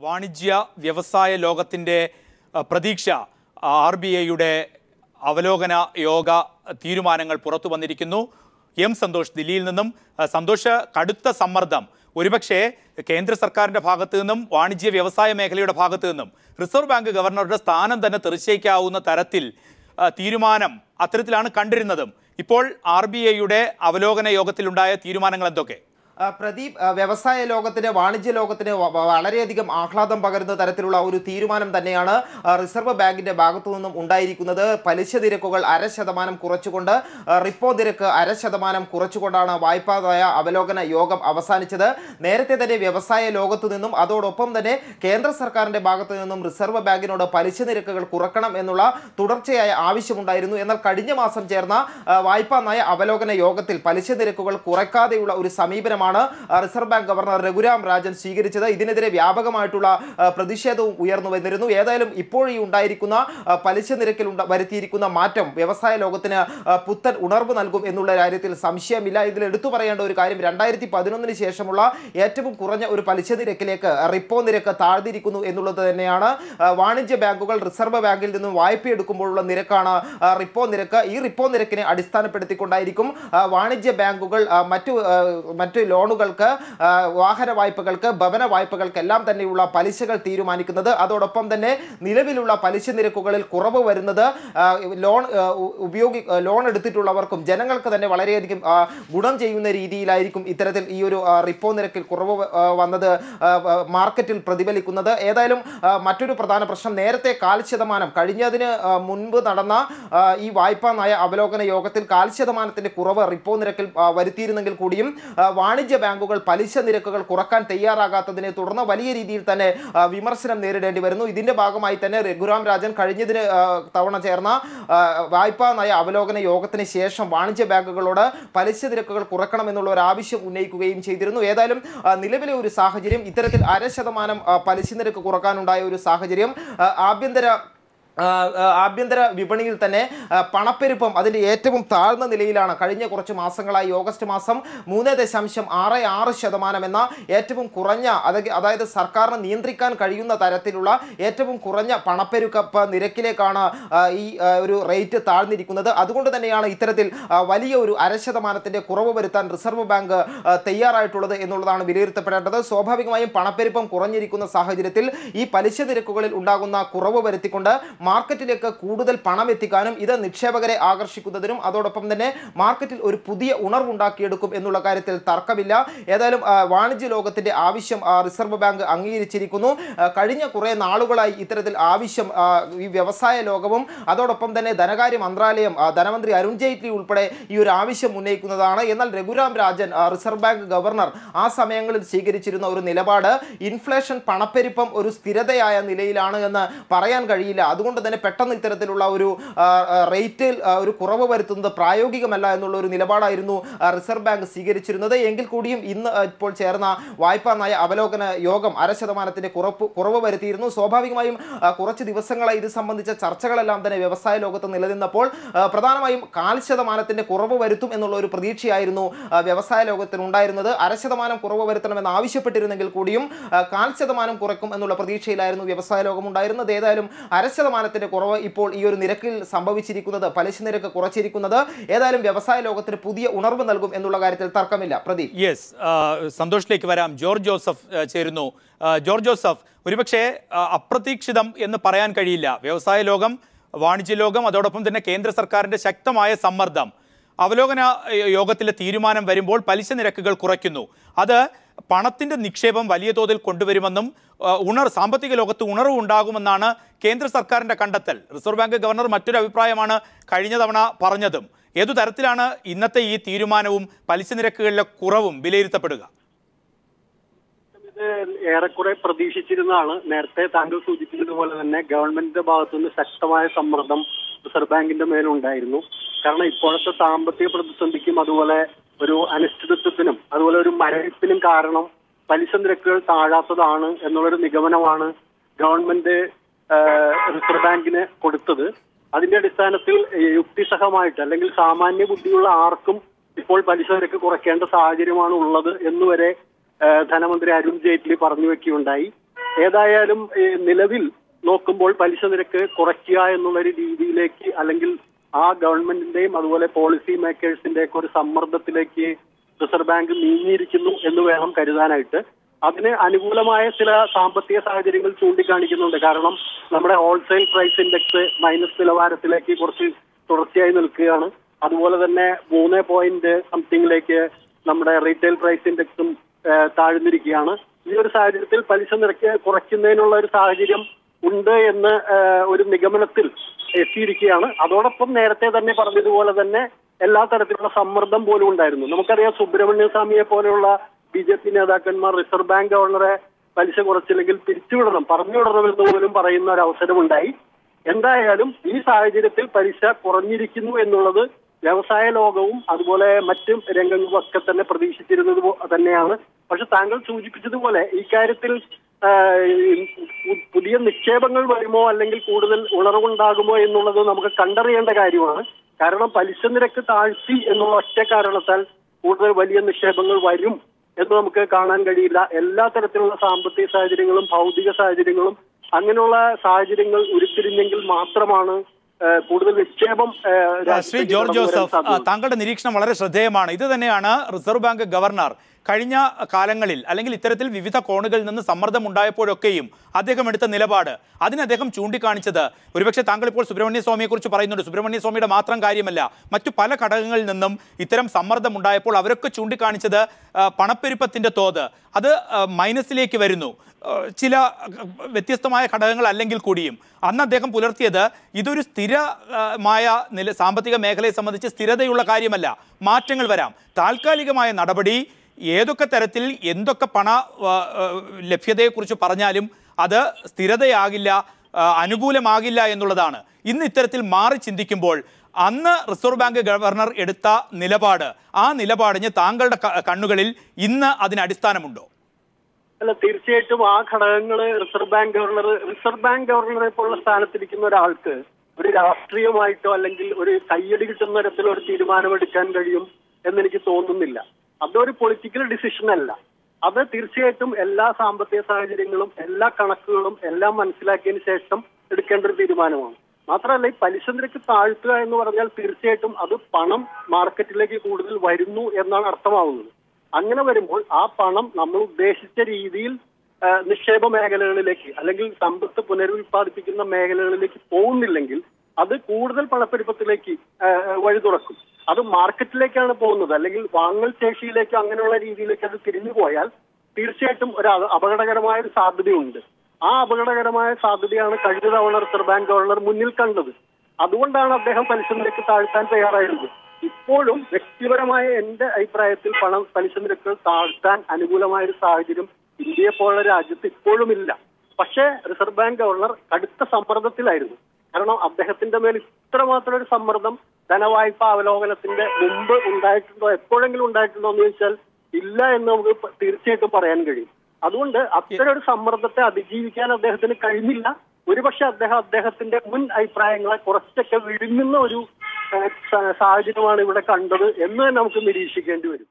വാണിജ്യ വ്യവസായ ലോകത്തിൻ്റെ പ്രതീക്ഷ RBIയുടെ അവലോകന യോഗ തീരുമാനങ്ങൾ പുറത്തു വന്നിരിക്കുന്നു. എം സന്തോഷ് ദില്ലിയിൽ നിന്നും. സന്തോഷ്, കടുത്ത സമ്മർദ്ദം ഒരുപക്ഷെ കേന്ദ്ര സർക്കാരിൻ്റെ ഭാഗത്തു നിന്നും വാണിജ്യ വ്യവസായ മേഖലയുടെ ഭാഗത്തു നിന്നും റിസർവ് ബാങ്ക് ഗവർണറുടെ സ്ഥാനം തന്നെ തെറിച്ചേക്കാവുന്ന തരത്തിൽ തീരുമാനം അത്തരത്തിലാണ് കണ്ടിരുന്നതും. ഇപ്പോൾ RBIയുടെ അവലോകന യോഗത്തിലുണ്ടായ തീരുമാനങ്ങൾ എന്തൊക്കെ? പ്രദീപ്, വ്യവസായ ലോകത്തിന് വാണിജ്യ ലോകത്തിന് വളരെയധികം ആഹ്ലാദം പകരുന്ന തരത്തിലുള്ള ഒരു തീരുമാനം തന്നെയാണ് റിസർവ് ബാങ്കിന്റെ ഭാഗത്തു നിന്നും ഉണ്ടായിരിക്കുന്നത്. പലിശ നിരക്കുകൾ 0.5% കുറച്ചുകൊണ്ട് റിപ്പോ നിരക്ക് 0.5% കുറച്ചുകൊണ്ടാണ് വായ്പാ നയ അവലോകന യോഗം അവസാനിച്ചത്. നേരത്തെ തന്നെ വ്യവസായ ലോകത്തു നിന്നും അതോടൊപ്പം തന്നെ കേന്ദ്ര സർക്കാരിന്റെ ഭാഗത്തു നിന്നും റിസർവ് ബാങ്കിനോട് പലിശ നിരക്കുകൾ കുറക്കണം എന്നുള്ള തുടർച്ചയായ ആവശ്യമുണ്ടായിരുന്നു. എന്നാൽ കഴിഞ്ഞ മാസം ചേർന്ന വായ്പാ നയ അവലോകന യോഗത്തിൽ പലിശ നിരക്കുകൾ കുറയ്ക്കാതെയുള്ള ഒരു സമീപനമാണ് reserve bank governor Raghuram Rajan സ്വീകരിച്ചത്. ഇതിനെതിരെ വ്യാപകമായിട്ടുള്ള പ്രതിഷേധവും ഉയർന്നു വന്നിരുന്നു. ഏതായാലും ഇപ്പോൾ ഈ ഉണ്ടായിരിക്കുന്ന പലിശ നിരക്കിൽ വരുത്തിയിരിക്കുന്ന മാറ്റം വ്യവസായ ലോകത്തിന് പുത്തൻ ഉണർവ് നൽകും എന്നുള്ള കാര്യത്തിൽ സംശയമില്ല. ഇതിൽ എടുത്തു പറയേണ്ട ഒരു കാര്യം, 2011 ശേഷമുള്ള ഏറ്റവും കുറഞ്ഞ ഒരു പലിശ നിരക്കിലേക്ക് റിപ്പോ നിരക്ക് താഴ്ന്നിരിക്കുന്നു എന്നുള്ളത് തന്നെയാണ്. വാണിജ്യ ബാങ്കുകൾ റിസർവ് ബാങ്കിൽ നിന്നും വായ്പയെടുക്കുമ്പോഴുള്ള നിരക്കാണ് റിപ്പോ നിരക്ക്. ഈ റിപ്പോ നിരക്കിനെ അടിസ്ഥാനപ്പെടുത്തിക്കൊണ്ടായിരിക്കും വാണിജ്യ ബാങ്കുകൾ മറ്റു ലോണുകൾക്ക്, വാഹന വായ്പകൾക്ക്, ഭവന വായ്പകൾക്കെല്ലാം തന്നെയുള്ള പലിശകൾ തീരുമാനിക്കുന്നത്. അതോടൊപ്പം തന്നെ നിലവിലുള്ള പലിശ നിരക്കുകളിൽ കുറവ് വരുന്നത് ലോൺ എടുത്തിട്ടുള്ളവർക്കും ജനങ്ങൾക്ക് തന്നെ വളരെയധികം ഗുണം ചെയ്യുന്ന രീതിയിലായിരിക്കും ഇത്തരത്തിൽ ഈ ഒരു റിപ്പോ നിരക്കിൽ കുറവ് വന്നത് മാർക്കറ്റിൽ പ്രതിഫലിക്കുന്നത്. ഏതായാലും മറ്റൊരു പ്രധാന പ്രശ്നം, നേരത്തെ 0.5% കഴിഞ്ഞതിന് മുൻപ് നടന്ന ഈ വായ്പാ നയ അവലോകന യോഗത്തിൽ 0.5% കുറവ് റിപ്പോ നിരക്കിൽ വരുത്തിയിരുന്നെങ്കിൽ കൂടിയും വാണിജ്യ ബാങ്കുകൾ പലിശ നിരക്കുകൾ കുറക്കാൻ തയ്യാറാകാത്തതിനെ തുടർന്ന് വലിയ രീതിയിൽ തന്നെ വിമർശനം നേരിടേണ്ടി വരുന്നു. ഇതിന്റെ ഭാഗമായി തന്നെ രഘുറാം രാജൻ കഴിഞ്ഞതിന് തവണ ചേർന്ന വായ്പാ നയ അവലോകന യോഗത്തിന് ശേഷം വാണിജ്യ ബാങ്കുകളോട് പലിശ നിരക്കുകൾ കുറക്കണമെന്നുള്ള ഒരു ആവശ്യം ഉന്നയിക്കുകയും ചെയ്തിരുന്നു. ഏതായാലും നിലവിലെ ഒരു സാഹചര്യം, ഇത്തരത്തിൽ 0.5% പലിശ നിരക്ക് കുറക്കാനുണ്ടായ ഒരു സാഹചര്യം ആഭ്യന്തര വിപണിയിൽ തന്നെ പണപ്പെരുപ്പം അതിൻ്റെ ഏറ്റവും താഴ്ന്ന നിലയിലാണ്. കഴിഞ്ഞ കുറച്ച് മാസങ്ങളായി ഓഗസ്റ്റ് മാസം 3.66% എന്ന ഏറ്റവും കുറഞ്ഞ, അതായത് സർക്കാരിന് നിയന്ത്രിക്കാൻ കഴിയുന്ന തരത്തിലുള്ള ഏറ്റവും കുറഞ്ഞ പണപ്പെരുപ്പ നിരക്കിലേക്കാണ് ഈ ഒരു റേറ്റ് താഴ്ന്നിരിക്കുന്നത്. അതുകൊണ്ട് തന്നെയാണ് ഇത്തരത്തിൽ വലിയ ഒരു 0.5% കുറവ് വരുത്താൻ റിസർവ് ബാങ്ക് തയ്യാറായിട്ടുള്ളത് എന്നുള്ളതാണ് വിലയിരുത്തപ്പെടേണ്ടത്. സ്വാഭാവികമായും പണപ്പെരുപ്പം കുറഞ്ഞിരിക്കുന്ന സാഹചര്യത്തിൽ ഈ പലിശ നിരക്കുകളിൽ ഉണ്ടാകുന്ന കുറവ് വരുത്തിക്കൊണ്ട് മാർക്കറ്റിലേക്ക് കൂടുതൽ പണം എത്തിക്കാനും ഇത് നിക്ഷേപകരെ ആകർഷിക്കുന്നതിനും അതോടൊപ്പം തന്നെ മാർക്കറ്റിൽ ഒരു പുതിയ ഉണർവുണ്ടാക്കിയെടുക്കും എന്നുള്ള കാര്യത്തിൽ തർക്കമില്ല. ഏതായാലും വാണിജ്യ ലോകത്തിന്റെ ആവശ്യം റിസർവ് ബാങ്ക് അംഗീകരിച്ചിരിക്കുന്നു. കഴിഞ്ഞ കുറേ നാളുകളായി ഇത്തരത്തിൽ ആവശ്യം ഈ വ്യവസായ ലോകവും അതോടൊപ്പം തന്നെ ധനകാര്യ മന്ത്രാലയം, ധനമന്ത്രി അരുൺ ജെയ്റ്റ്ലി ഉൾപ്പെടെ ഈ ഒരു ആവശ്യം ഉന്നയിക്കുന്നതാണ്. എന്നാൽ Raghuram Rajan, reserve bank governor, ആ സമയങ്ങളിൽ സ്വീകരിച്ചിരുന്ന ഒരു നിലപാട് ഇൻഫ്ലേഷൻ, പണപ്പെരുപ്പം ഒരു സ്ഥിരതയായ നിലയിലാണ് എന്ന് പറയാൻ കഴിയില്ല. അതുകൊണ്ട് തന്നെ പെട്ടെന്ന് ഇത്തരത്തിലുള്ള ഒരു റേറ്റിൽ ഒരു കുറവ് വരുത്തുന്നത് പ്രായോഗികമല്ല എന്നുള്ള ഒരു നിലപാടായിരുന്നു റിസർവ് ബാങ്ക് സ്വീകരിച്ചിരുന്നത്. എങ്കിൽ കൂടിയും ഇന്ന് ഇപ്പോൾ ചേർന്ന വായ്പാ നയ അവലോകന യോഗം 0.5% കുറവ് വരുത്തിയിരുന്നു. സ്വാഭാവികമായും കുറച്ച് ദിവസങ്ങളായി ഇത് സംബന്ധിച്ച ചർച്ചകളെല്ലാം തന്നെ വ്യവസായ ലോകത്ത് നിലനിന്നപ്പോൾ പ്രധാനമായും 0.5% കുറവ് വരുത്തും എന്നുള്ള ഒരു പ്രതീക്ഷയായിരുന്നു വ്യവസായ ലോകത്തിനുണ്ടായിരുന്നത്. 0.5% കുറവ് വരുത്തണമെന്ന് ആവശ്യപ്പെട്ടിരുന്നെങ്കിൽ കൂടിയും 0.5% കുറയ്ക്കും എന്നുള്ള പ്രതീക്ഷയിലായിരുന്നു വ്യവസായ ലോകം ഉണ്ടായിരുന്നത്. ഏതായാലും 0.5% കുറവ് ഇപ്പോൾ ഈ ഒരു നിരക്കിൽ സംഭവിച്ചിരിക്കുന്നത്, പലിശ നിരക്ക് കുറച്ചിരിക്കുന്നത് ഏതായാലും വ്യവസായ ലോകത്തിന് പുതിയ ഉണർവ് നൽകും എന്നുള്ള കാര്യത്തിൽ തർക്കമില്ല. പ്രദീപ്, യെസ്, സന്തോഷിലേക്ക് വരാം. ജോർജ് ജോസഫ് ചേരുന്നു. ജോർജ് ജോസഫ്, ഒരുപക്ഷെ അപ്രതീക്ഷിതം എന്ന് പറയാൻ കഴിയില്ല. വ്യവസായ ലോകം, വാണിജ്യ ലോകം, അതോടൊപ്പം തന്നെ കേന്ദ്ര സർക്കാരിൻ്റെ ശക്തമായ സമ്മർദ്ദം, അവലോകന യോഗത്തിലെ തീരുമാനം വരുമ്പോൾ പലിശ നിരക്കുകൾ കുറയ്ക്കുന്നു. അത് പണത്തിൻ്റെ നിക്ഷേപം വലിയ തോതിൽ കൊണ്ടുവരുമെന്നും സാമ്പത്തിക ലോകത്ത് ഉണർവ് ഉണ്ടാകുമെന്നാണ് കേന്ദ്ര സർക്കാരിൻ്റെ കണ്ടെത്തൽ. റിസർവ് ബാങ്ക് ഗവർണർ മറ്റൊരു അഭിപ്രായമാണ് കഴിഞ്ഞ തവണ പറഞ്ഞതും. ഏതു തരത്തിലാണ് ഇന്നത്തെ ഈ തീരുമാനവും പലിശ നിരക്കുകളിലെ കുറവും വിലയിരുത്തപ്പെടുക? ഇത് ഏറെക്കുറെ പ്രതീക്ഷിച്ചിരുന്നതാണ്. നേരത്തെ താങ്കൾ സൂചിപ്പിച്ചതുപോലെ തന്നെ ഗവൺമെന്റിന്റെ ഭാഗത്തുനിന്ന് ശക്തമായ സമ്മർദ്ദം റിസർവ് ബാങ്കിന്റെ മേലുണ്ടായിരുന്നു. കാരണം ഇപ്പോഴത്തെ സാമ്പത്തിക പ്രതിസന്ധിക്കും അതുപോലെ ഒരു അനിശ്ചിതത്വത്തിനും അതുപോലെ ഒരു മരവിപ്പിനും കാരണം പലിശ നിരക്കുകൾ താഴാത്തതാണ് എന്നുള്ളൊരു നിഗമനമാണ് ഗവൺമെന്റ് റിസർവ് ബാങ്കിന് കൊടുത്തത്. അതിന്റെ അടിസ്ഥാനത്തിൽ യുക്തിസഹമായിട്ട് അല്ലെങ്കിൽ സാമാന്യ ബുദ്ധിയുള്ള ആർക്കും ഇപ്പോൾ പലിശ നിരക്ക് കുറയ്ക്കേണ്ട സാഹചര്യമാണ് ഉള്ളത് എന്നുവരെ ധനമന്ത്രി അരുൺ ജെയ്റ്റ്ലി പറഞ്ഞു വെക്കുകയുണ്ടായി. ഏതായാലും നിലവിൽ നോക്കുമ്പോൾ പലിശ നിരക്ക് കുറയ്ക്കുക എന്നുള്ളൊരു രീതിയിലേക്ക്, അല്ലെങ്കിൽ ആ ഗവൺമെന്റിന്റെയും അതുപോലെ പോളിസി മേക്കേഴ്സിന്റെ ഒക്കെ ഒരു സമ്മർദ്ദത്തിലേക്ക് റിസർവ് ബാങ്ക് നീങ്ങിയിരിക്കുന്നു എന്ന് വേണം കരുതാനായിട്ട്. അതിന് അനുകൂലമായ ചില സാമ്പത്തിക സാഹചര്യങ്ങൾ ചൂണ്ടിക്കാണിക്കുന്നുണ്ട്. കാരണം നമ്മുടെ ഹോൾസെയിൽ പ്രൈസ് ഇൻഡെക്സ് മൈനസ് നിലവാരത്തിലേക്ക് കുറച്ച് തുടർച്ചയായി നിൽക്കുകയാണ്. അതുപോലെ തന്നെ 3.somethingലേക്ക് നമ്മുടെ റീറ്റെയിൽ പ്രൈസ് ഇൻഡെക്സും താഴ്ന്നിരിക്കുകയാണ്. ഈ ഒരു സാഹചര്യത്തിൽ പലിശ നിരക്ക് കുറയ്ക്കുന്നതിനുള്ള ഒരു സാഹചര്യം ഉണ്ട് എന്ന് ഒരു നിഗമനത്തിൽ എത്തിയിരിക്കുകയാണ്. അതോടൊപ്പം നേരത്തെ തന്നെ പറഞ്ഞതുപോലെ തന്നെ എല്ലാ തരത്തിലുള്ള സമ്മർദ്ദം പോലും ഉണ്ടായിരുന്നു. നമുക്കറിയാം, സുബ്രഹ്മണ്യ സ്വാമിയെ പോലെയുള്ള BJP നേതാക്കന്മാർ റിസർവ് ബാങ്ക് ഗവർണറെ പലിശ കുറച്ചില്ലെങ്കിൽ പിരിച്ചുവിടണം, പറഞ്ഞുവിടണം എന്ന് പോലും പറയുന്ന ഒരു അവസരമുണ്ടായി. എന്തായാലും ഈ സാഹചര്യത്തിൽ പലിശ കുറഞ്ഞിരിക്കുന്നു എന്നുള്ളത് വ്യവസായ ലോകവും അതുപോലെ മറ്റു രംഗങ്ങളുമൊക്കെ തന്നെ പ്രതീക്ഷിച്ചിരുന്നത് തന്നെയാണ്. പക്ഷെ താങ്കൾ സൂചിപ്പിച്ചതുപോലെ ഇക്കാര്യത്തിൽ പുതിയ നിക്ഷേപങ്ങൾ വരുമോ അല്ലെങ്കിൽ കൂടുതൽ ഉണർവുണ്ടാകുമോ എന്നുള്ളത് നമുക്ക് കണ്ടറിയേണ്ട കാര്യമാണ്. കാരണം പലിശ നിരക്ക് താഴ്ത്തി എന്നുള്ള ഒറ്റ കാരണത്താൽ കൂടുതൽ വലിയ നിക്ഷേപങ്ങൾ വരും എന്ന് നമുക്ക് കാണാൻ കഴിയില്ല. എല്ലാ തരത്തിലുള്ള സാമ്പത്തിക സാഹചര്യങ്ങളും ഭൗതിക സാഹചര്യങ്ങളും അങ്ങനെയുള്ള സാഹചര്യങ്ങൾ ഉരുത്തിരിഞ്ഞെങ്കിൽ മാത്രമാണ് കൂടുതൽ നിക്ഷേപം. ശ്രീ ജോർജ് ജോസഫ്, താങ്കളുടെ നിരീക്ഷണം വളരെ ശ്രദ്ധേയമാണ്. ഇത് തന്നെയാണ് റിസർവ് ബാങ്ക് ഗവർണർ കഴിഞ്ഞ കാലങ്ങളിൽ അല്ലെങ്കിൽ ഇത്തരത്തിൽ വിവിധ കോണുകളിൽ നിന്ന് സമ്മർദ്ദം ഉണ്ടായപ്പോഴൊക്കെയും അദ്ദേഹം എടുത്ത നിലപാട്. അതിന് അദ്ദേഹം ചൂണ്ടിക്കാണിച്ചത്, ഒരുപക്ഷെ താങ്കൾ ഇപ്പോൾ സുബ്രഹ്മണ്യ സ്വാമിയെക്കുറിച്ച് പറയുന്നുണ്ട്, സുബ്രഹ്മണ്യ സ്വാമിയുടെ മാത്രം കാര്യമല്ല, മറ്റു പല ഘടകങ്ങളിൽ നിന്നും ഇത്തരം സമ്മർദ്ദം ഉണ്ടായപ്പോൾ അവരൊക്കെ ചൂണ്ടിക്കാണിച്ചത് പണപ്പെരുപ്പത്തിൻ്റെ തോത് അത് മൈനസിലേക്ക് വരുന്നു, ചില വ്യത്യസ്തമായ ഘടകങ്ങൾ അല്ലെങ്കിൽ കൂടിയും. അന്ന് അദ്ദേഹം പുലർത്തിയത് ഇതൊരു സ്ഥിരമായ സാമ്പത്തിക മേഖലയെ സംബന്ധിച്ച് സ്ഥിരതയുള്ള കാര്യമല്ല, മാറ്റങ്ങൾ വരാം, താൽക്കാലികമായ നടപടി ഏതൊക്കെ തരത്തിൽ എന്തൊക്കെ പണ ലഭ്യതയെക്കുറിച്ച് പറഞ്ഞാലും അത് സ്ഥിരതയാകില്ല, അനുകൂലമാകില്ല എന്നുള്ളതാണ്. ഇന്ന് ഇത്തരത്തിൽ മാറി ചിന്തിക്കുമ്പോൾ അന്ന് റിസർവ് ബാങ്ക് ഗവർണർ എടുത്ത നിലപാട്, ആ നിലപാടിന് താങ്കളുടെ കണ്ണുകളിൽ ഇന്ന് അതിന് അടിസ്ഥാനമുണ്ടോ? അല്ല, തീർച്ചയായിട്ടും ആ ഘടകങ്ങൾ റിസർവ് ബാങ്ക് ഗവർണറെ പോലുള്ള സ്ഥാനത്തിരിക്കുന്ന ഒരാൾക്ക് ഒരു രാഷ്ട്രീയമായിട്ടോ അല്ലെങ്കിൽ ഒരു കയ്യടി കിട്ടുന്ന തരത്തിലോ ഒരു തീരുമാനമെടുക്കാൻ കഴിയും എന്നെനിക്ക് തോന്നുന്നില്ല. അതൊരു പൊളിറ്റിക്കൽ ഡിസിഷൻ അല്ല. അത് തീർച്ചയായിട്ടും എല്ലാ സാമ്പത്തിക സാഹചര്യങ്ങളും എല്ലാ കണക്കുകളും എല്ലാം മനസ്സിലാക്കിയതിന് ശേഷം എടുക്കേണ്ട ഒരു തീരുമാനമാണ്. മാത്രമല്ല, ഈ പലിശ നിരക്ക് താഴ്ത്തുക എന്ന് പറഞ്ഞാൽ തീർച്ചയായിട്ടും അത് പണം മാർക്കറ്റിലേക്ക് കൂടുതൽ വരുന്നു എന്നാണ് അർത്ഥമാവുന്നത്. അങ്ങനെ വരുമ്പോൾ ആ പണം നമ്മൾ ഉദ്ദേശിച്ച രീതിയിൽ നിക്ഷേപ മേഖലകളിലേക്ക് അല്ലെങ്കിൽ സമ്പത്ത് പുനരുൽപ്പാദിപ്പിക്കുന്ന മേഖലകളിലേക്ക് പോകുന്നില്ലെങ്കിൽ അത് കൂടുതൽ പണപ്പെരുപ്പത്തിലേക്ക് വഴി തുറക്കും. അത് മാർക്കറ്റിലേക്കാണ് പോകുന്നത്, അല്ലെങ്കിൽ വാങ്ങൽ ശേഷിയിലേക്ക് അങ്ങനെയുള്ള രീതിയിലേക്ക് അത് തിരിഞ്ഞു പോയാൽ തീർച്ചയായിട്ടും ഒരു അപകടകരമായ ഒരു സാധ്യതയുണ്ട്. ആ അപകടകരമായ സാധ്യതയാണ് കഴിഞ്ഞ തവണ റിസർവ് ബാങ്ക് ഗവർണർ മുന്നിൽ കണ്ടത്. അതുകൊണ്ടാണ് അദ്ദേഹം പലിശ നിരക്ക് താഴ്ത്താൻ തയ്യാറായിരുന്നത്. ഇപ്പോഴും വ്യക്തിപരമായ എന്റെ അഭിപ്രായത്തിൽ പലിശ നിരക്ക് താഴ്ത്താൻ അനുകൂലമായ ഒരു സാഹചര്യം ഇന്ത്യയെ പോലുള്ള രാജ്യത്ത് ഇപ്പോഴും ഇല്ല. പക്ഷേ റിസർവ് ബാങ്ക് ഗവർണർ കടുത്ത സമ്മർദ്ദത്തിലായിരുന്നു. കാരണം അദ്ദേഹത്തിന്റെ മേൽ ഇത്രമാത്രം ഒരു സമ്മർദ്ദം ധനവായ്പ അവലോകനത്തിന്റെ മുമ്പ് ഉണ്ടായിട്ടുണ്ടോ, എപ്പോഴെങ്കിലും ഉണ്ടായിട്ടുണ്ടോ എന്ന് ചോദിച്ചാൽ ഇല്ല എന്ന് നമുക്ക് തീർച്ചയായിട്ടും പറയാൻ കഴിയും. അതുകൊണ്ട് അത്തരം ഒരു സമ്മർദ്ദത്തെ അതിജീവിക്കാൻ അദ്ദേഹത്തിന് കഴിഞ്ഞില്ല. ഒരുപക്ഷെ അദ്ദേഹത്തിന്റെ മുൻ അഭിപ്രായങ്ങളെ കുറച്ചൊക്കെ വിഴുങ്ങുന്ന ഒരു സാഹചര്യമാണ് ഇവിടെ കണ്ടത് എന്ന് നമുക്ക് നിരീക്ഷിക്കേണ്ടി വരും.